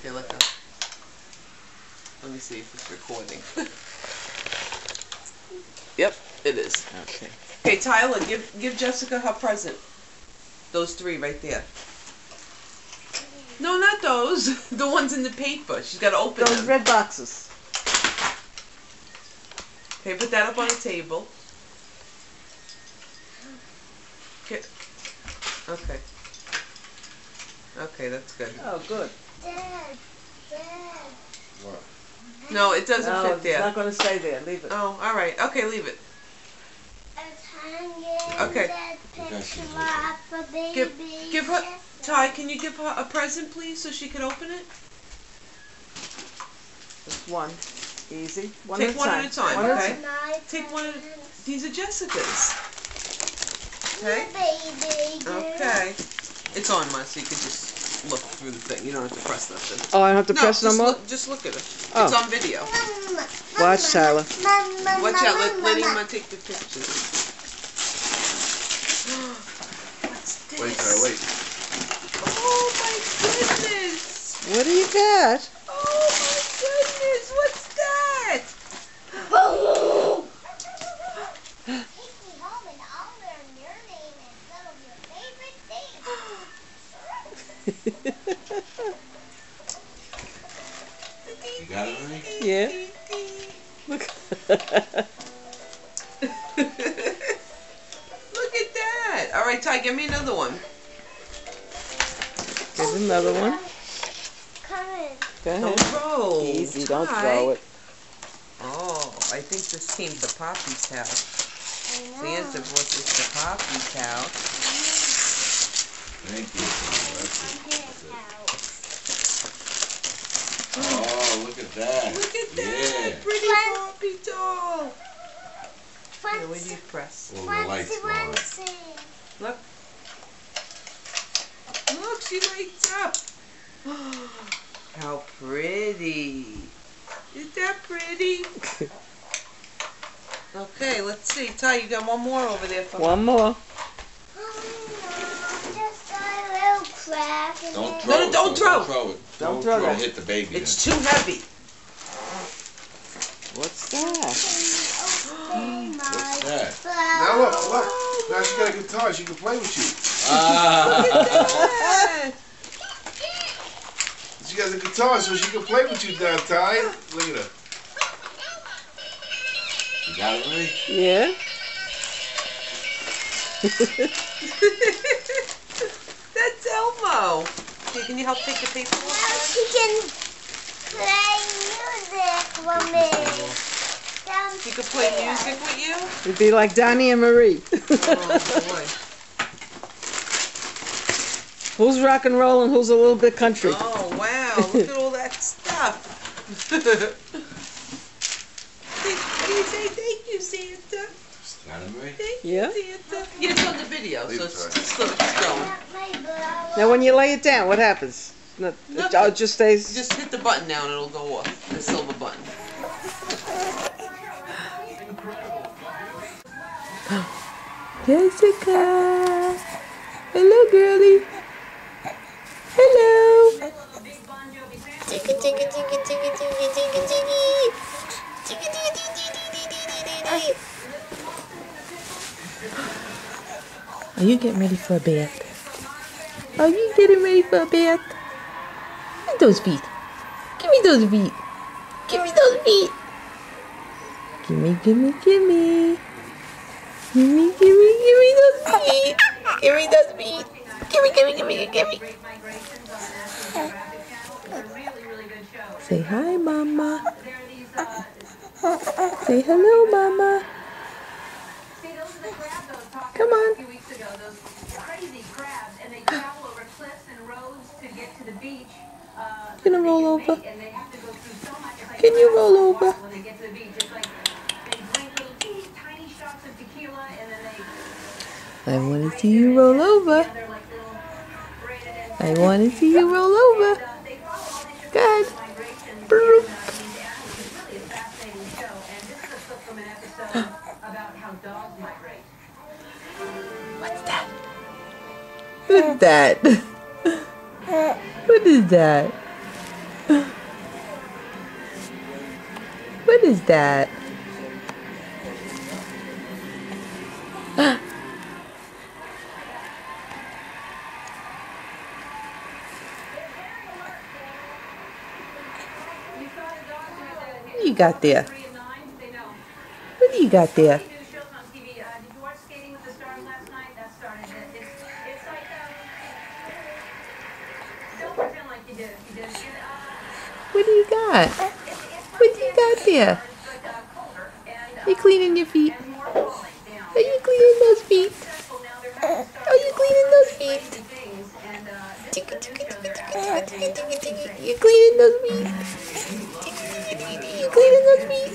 Here, let go. Let me see if it's recording. Yep, it is. Okay. Okay, Tyler, give Jessica her present. Those three right there. No, not those. The ones in the paper. She's got to open Those them. red boxes. Okay, put that up on the table. Okay. Okay. Okay, that's good. Oh, good. Dad. What? No, it doesn't No, fit it's there. not going to stay there. Leave it. Oh, all right. Okay, leave it. It's hanging. Okay. That picture of a baby. Give her, Ty, can you give her a present, please, so she can open it? Just one. Easy. One Take at a one time. at a time, One at a okay? time. Take one at These are Jessica's. Okay? Baby. Okay. It's on, Ma, so you can just look through the thing. You don't have to press nothing. Oh, I don't have to press no just more? Just look at it. Oh. It's on video. Watch, Tyler. Watch out. Let him take the pictures. What's this? Wait, Tyler, wait. Oh, my goodness. What do you got? Oh, my goodness. What's that? Boom. Take me home and I'll learn your name and some of your favorite things. You got it, honey? Yeah. Look. Look at that. All right, Ty, give me another one. Here's another one. Come in. Go ahead. Don't throw. Easy, don't Ty. throw it. Oh, I think this came to Poppy's house. I know. Santa brought this to Poppy's house. Thank you. His house. Oh, look at that. Look at that. Yeah. Pretty Fun- Poppy doll. Here, where do Fancy, you press? Oh, the lights go on. fancy. Look. Look, she lights up. How pretty. Isn't that pretty? Okay, let's see. Ty, you got one more over there for me. One more. Just got a little crack. And Don't then- throw it. don't throw. Don't throw it. Don't throw It'll that. hit the baby. It's too heavy. What's that? Open What's my that? flower. Now look. Now she got a guitar. She can play with you. Look at that. She has a guitar, so she can play with you, Dad. Ty. Look at her. You got it, honey? Yeah. That's Elmo. Here, can you help take the paper Now off? she can play music for me. She could play music with you? It'd be like Donnie and Marie. Oh, boy. Who's rock and roll and who's a little bit country? Oh, wow. Look at all that stuff. Can you say thank you, Santa? Got it, Marie? Thank Yeah. you, Santa. Yeah, it's on the video, Leave so it it's to her. still going. Now, when you lay it down, what happens? It Nothing. just stays. Just hit the button now and it'll go off. The silver button. Jessica! Hello, girlie. Hello. Tiggy, tiggy, tiggy, tiggy, tiggy, tiggy, tiggy. Tiggy, tiggy, tiggy, tiggy, tiggy, tiggy. Are you getting ready for a bath? Are you getting ready for a bath? Give me those feet. Give me those feet. Give me those feet. Gimme, gimme, gimme. Gimme, gimme, gimme those feet. Gimme those feet. Gimme, gimme, gimme, gimme. Say hi, Mama. Say hello, Mama. Come on. few weeks ago, those crazy crabs, and they travel over cliffs and roads to get to the beach. Gonna roll over. And they have to go through so much. It's like Can you roll over? when they get to the beach. It's like they drink little teeny tiny shots of tequila, and then they I want to see you roll over. they're like little braided and I want to see you roll over. they follow all these Good. migrations Boop. in these animals. It's really a fascinating show, and this is a clip from an episode about how dogs migrate. What's that? What's that? What is that? What is that? What do you got there? 3 and 9, they know. What do you got there? New shows on TV. Did you watch Skating with the Stars last night? That started it. It's like don't pretend like you did it. You did it. What do you got? What do you got there? It's like colder and You cleaning your feet? more falling down. Are you cleaning those feet? Successful now. They're having to start Are you cleaning those feet? crazy things, and this is the new show they're advertising. You cleaning those feet? You cleaning those feet?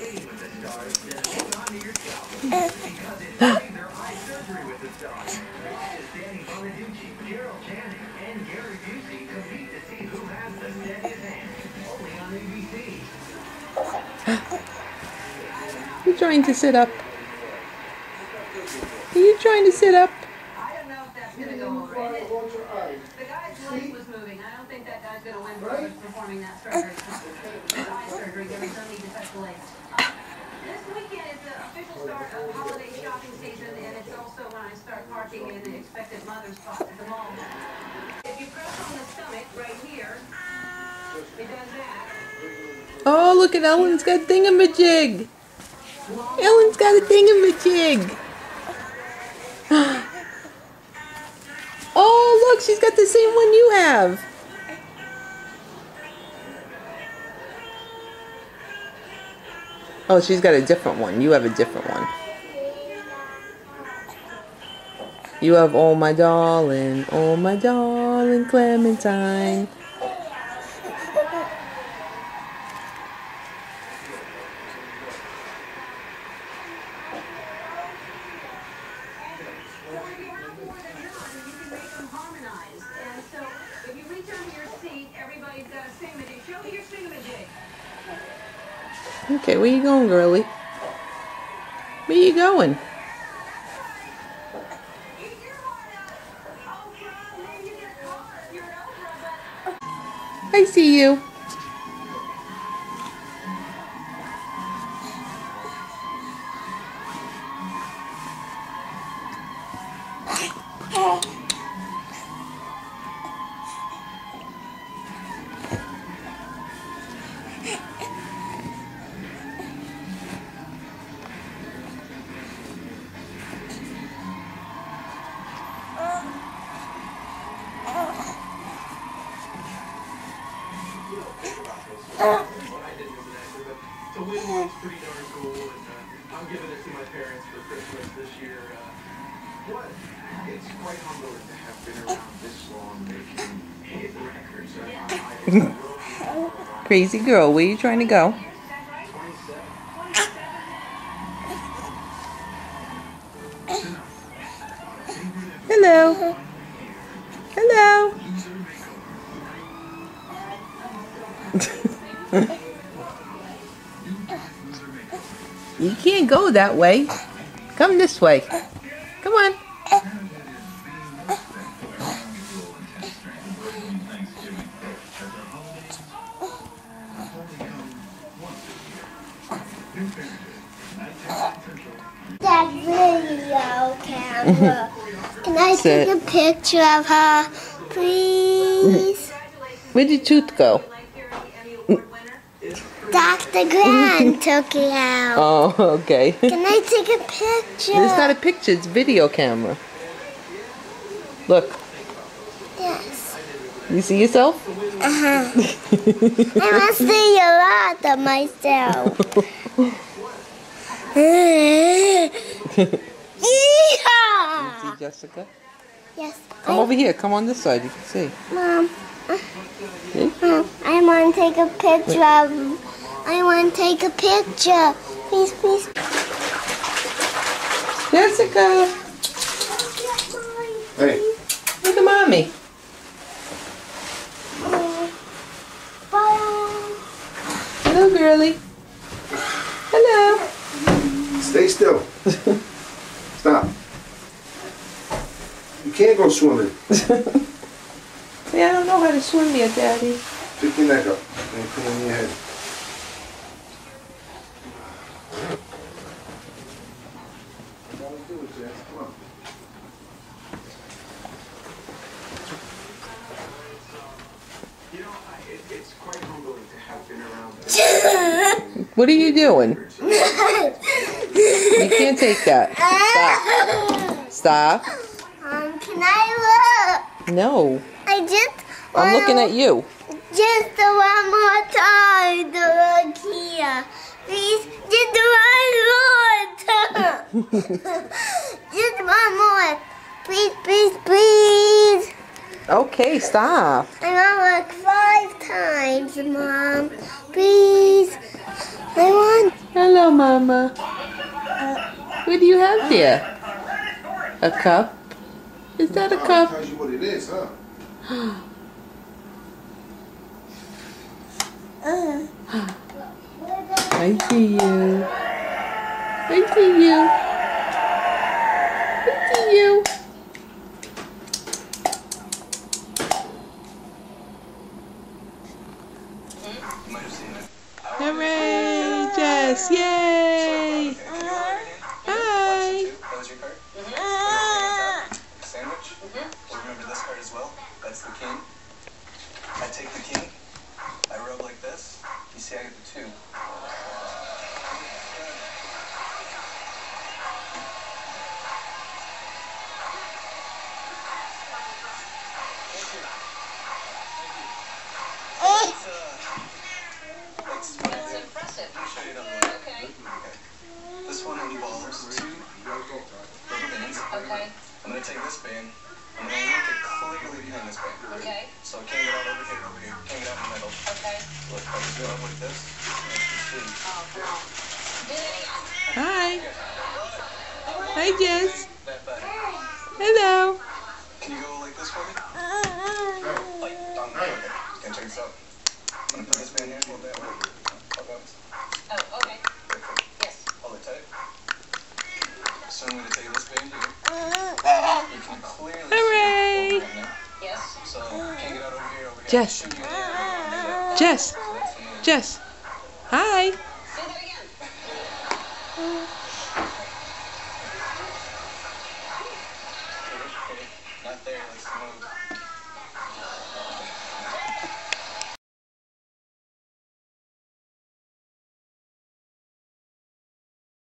You trying to sit up? Are you trying to sit up? I don't know if that's going to go over. The guy's leg was moving. I don't think that guy's going to win for performing that surgery. Eye surgery. There was no need to touch the legs. This weekend is the official start of holiday shopping season, and it's also when I start parking in the expected mother spots at the mall. If you press on the stomach right here, it does that. Oh, look at Ellen's got thingamajig. Ellen's got a thingamajig. Oh, look, she's got the same one you have. Oh, she's got a different one. You have a different one. You have oh my darling Clementine. Okay, where you going, girlie? Where you going? I see you. So Winwood's pretty darn cool, and I'm giving it to my parents for Christmas this year. What? It's quite humbling to have been around this long making hit records. Crazy girl, where you trying to go? Hello. Hello. You can't go that way. Come this way. Come on. That video camera. Can I Sit. take a picture of her, please? Where'd your tooth go? Dr. Grant took it out. Oh, okay. Can I take a picture? It's not a picture, it's video camera. Look, Yes. you see yourself? I must see a lot of myself. Jessica. Yes. Come over here. Come on this side. You can see. Mom, See? I want to take a picture of him. I want to take a picture. Please, please. Jessica, Hey, look at mommy. Bye. Hello, girly. Hello. stay still. Stop. You can't go swimming. Yeah, I don't know how to swim yet, Daddy. Pick your neck up and clean your head. Come on. You know, it's quite humbling to have been around this. What are you doing? You can't take that. Stop. Stop. Can I look? No. I just I'm looking at you. Just one more time to look here. Please, just one more. Just one more. Please, please, please. Okay, stop. I want to look 5 times, Mom. Please. I want. Hello, Mama. What do you have there? A cup? Is that a cup? Tells you what it is, huh? I see you. I see you. I see you. Hooray, Jess! Yay! Hi! That was your card? Sandwich? Well, remember this card as well? That's the king. I take the king. I rub like this. You see, I get the 2. That's impressive. Let me show you another one. Okay. This one involves 2 rubber bands. Okay. I'm going to take this band. I'm going to link it clearly behind this band. Okay. So I can't get out over here. Can't get out in the middle. Okay. Look, I just rub like this. And you can see. Oh, come on. Hi. Hi, Jess. That bad. Hello. Can you go like this for me? Like, okay. Okay, check this out. I'm gonna put this band here, hold that way. Hold that. Oh, okay. Yes. Hold it tight. So I'm gonna take this band here. You can clearly Hooray. see it over Yes. So can't get out over here. Jess. Shoot you in the air. Jess. So that's the name. Jess. Hi.